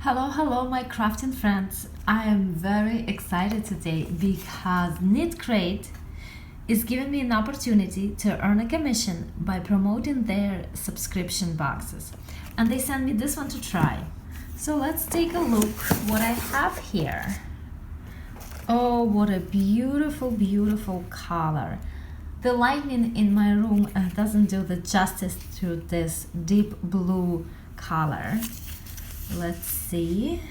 Hello my crafting friends. I am very excited today because Knitcrate is giving me an opportunity to earn a commission by promoting their subscription boxes. And they sent me this one to try. So let's take a look what I have here. Oh, what a beautiful color. The lighting in my room doesn't do the justice to this deep blue color. Let's see.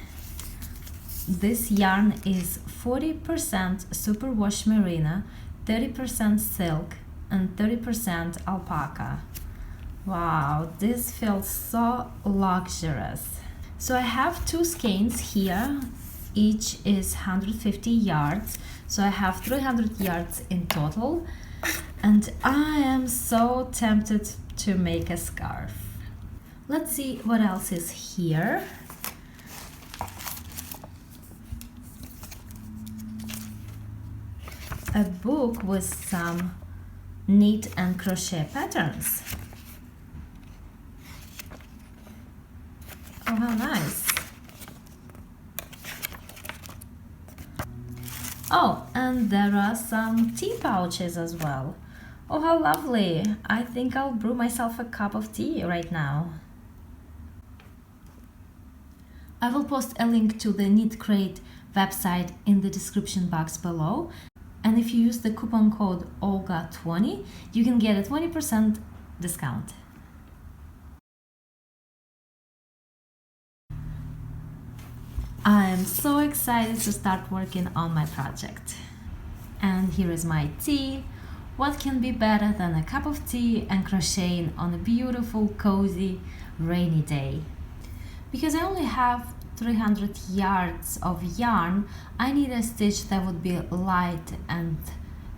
This yarn is 40% superwash merino, 30% silk, and 30% alpaca. Wow, this feels so luxurious. So I have two skeins here. Each is 150 yards. So I have 300 yards in total. And I am so tempted to make a scarf. Let's see what else is here. A book with some knit and crochet patterns. Oh, how nice. Oh, and there are some tea pouches as well. Oh, how lovely. I think I'll brew myself a cup of tea right now. I will post a link to the Knitcrate website in the description box below. And if you use the coupon code Olga20, you can get a 20% discount. I am so excited to start working on my project. And here is my tea. What can be better than a cup of tea and crocheting on a beautiful, cozy, rainy day? Because I only have 300 yards of yarn, I need a stitch that would be light and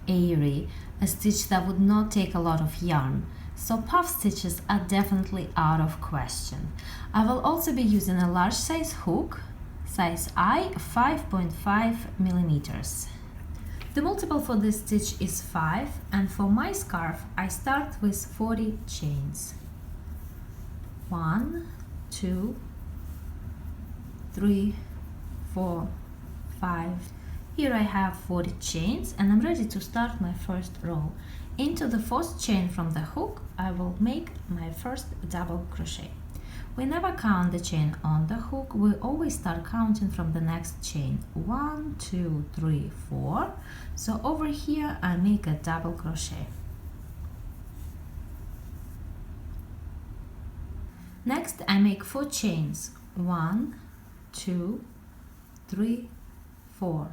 airy, a stitch that would not take a lot of yarn. So puff stitches are definitely out of question. I will also be using a large size hook, size I, 5.5 millimeters. The multiple for this stitch is 5, and for my scarf I start with 40 chains. 1, 2, 3, 4, 5. Here I have 40 chains and I'm ready to start my first row. Into the first chain from the hook I will make my first double crochet. We never count the chain on the hook, we always start counting from the next chain. 1, 2, 3, 4. So over here I make a double crochet. Next I make 4 chains. 1, 2, 3, 4.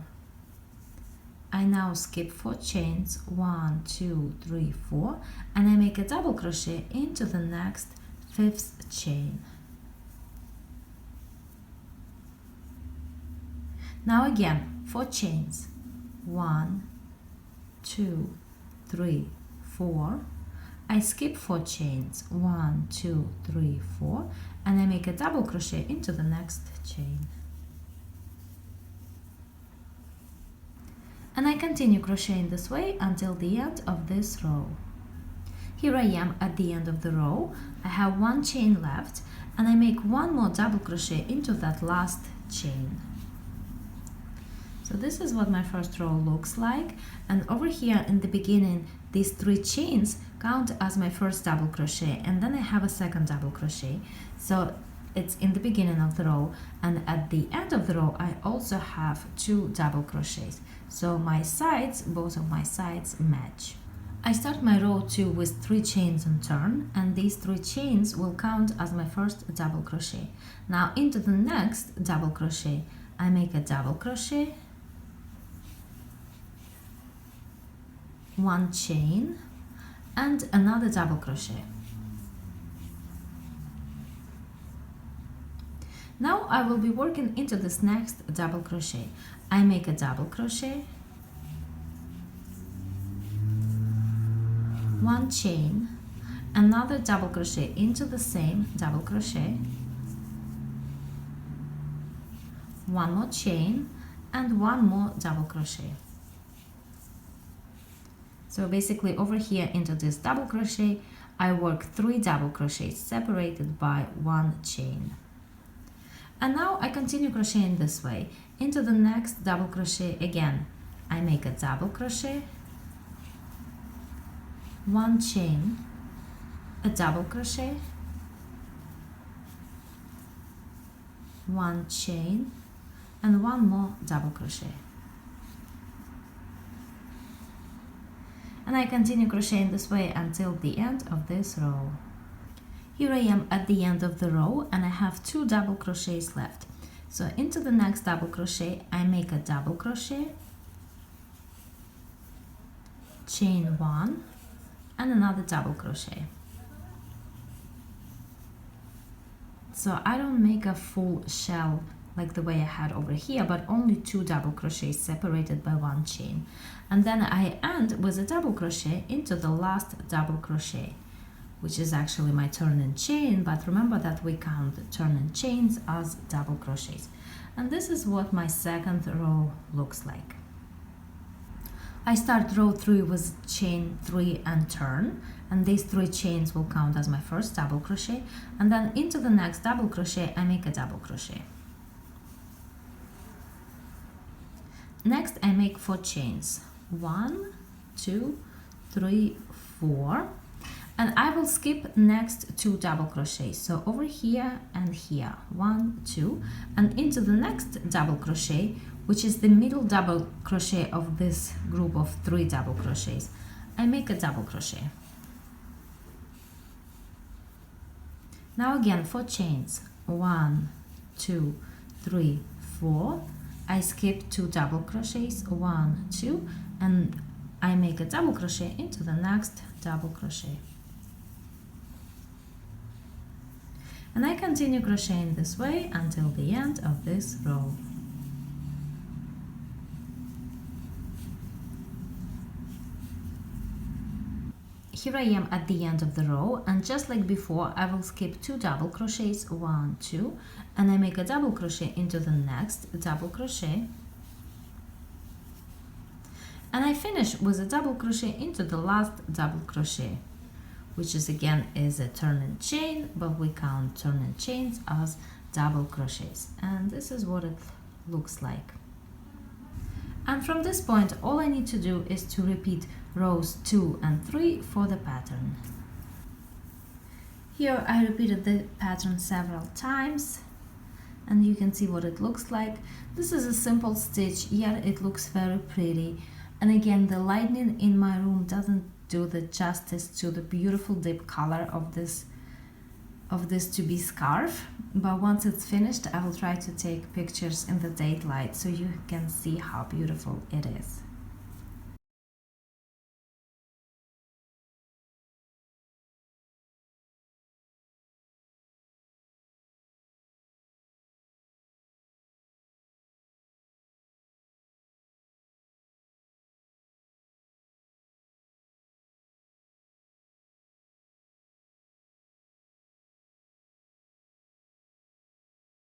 I now skip 4 chains, 1, 2, 3, 4, and I make a double crochet into the next 5th chain. Now again 4 chains, 1, 2, 3, 4. I skip 4 chains, 1, 2, 3, 4, and I make a double crochet into the next chain. And I continue crocheting this way until the end of this row. Here I am at the end of the row. I have 1 chain left and I make 1 more double crochet into that last chain. So this is what my first row looks like, and over here in the beginning these 3 chains count as my first double crochet, and then I have a second double crochet. So it's in the beginning of the row, and at the end of the row I also have 2 double crochets. So my sides, both of my sides match. I start my row 2 with 3 chains in turn, and these 3 chains will count as my first double crochet. Now into the next double crochet I make a double crochet, 1 chain, and another double crochet. Now I will be working into this next double crochet. I make a double crochet, 1 chain, another double crochet into the same double crochet, 1 more chain, and 1 more double crochet. So basically over here into this double crochet I work 3 double crochets separated by 1 chain. And now I continue crocheting this way. Into the next double crochet again, I make a double crochet, one chain, a double crochet, one chain, and one more double crochet. And I continue crocheting this way until the end of this row. Here I am at the end of the row and I have 2 double crochets left. So into the next double crochet I make a double crochet, chain 1, and another double crochet. So I don't make a full shell like the way I had over here, but only 2 double crochets separated by 1 chain. And then I end with a double crochet into the last double crochet, which is actually my turn and chain, but remember that we count turn and chains as double crochets. And this is what my second row looks like. I start row 3 with chain 3 and turn, and these 3 chains will count as my first double crochet, and then into the next double crochet I make a double crochet. Next I make 4 chains, 1, 2, 3, 4, and I will skip next 2 double crochets, so over here and here, 1, 2, and into the next double crochet, which is the middle double crochet of this group of 3 double crochets, I make a double crochet. Now again 4 chains, 1, 2, 3, 4, I skip 2 double crochets, 1, 2, and I make a double crochet into the next double crochet. And I continue crocheting this way until the end of this row. Here I am at the end of the row, and just like before I will skip 2 double crochets, 1, 2, and I make a double crochet into the next double crochet, and I finish with a double crochet into the last double crochet, which is again is a turn and chain, but we count turn and chains as double crochets, and this is what it looks like. And from this point all I need to do is to repeat rows 2 and 3 for the pattern. Here I repeated the pattern several times and you can see what it looks like. This is a simple stitch, yet it looks very pretty, and again the lighting in my room doesn't do the justice to the beautiful deep color of this to be scarf, but once it's finished I will try to take pictures in the daylight so you can see how beautiful it is.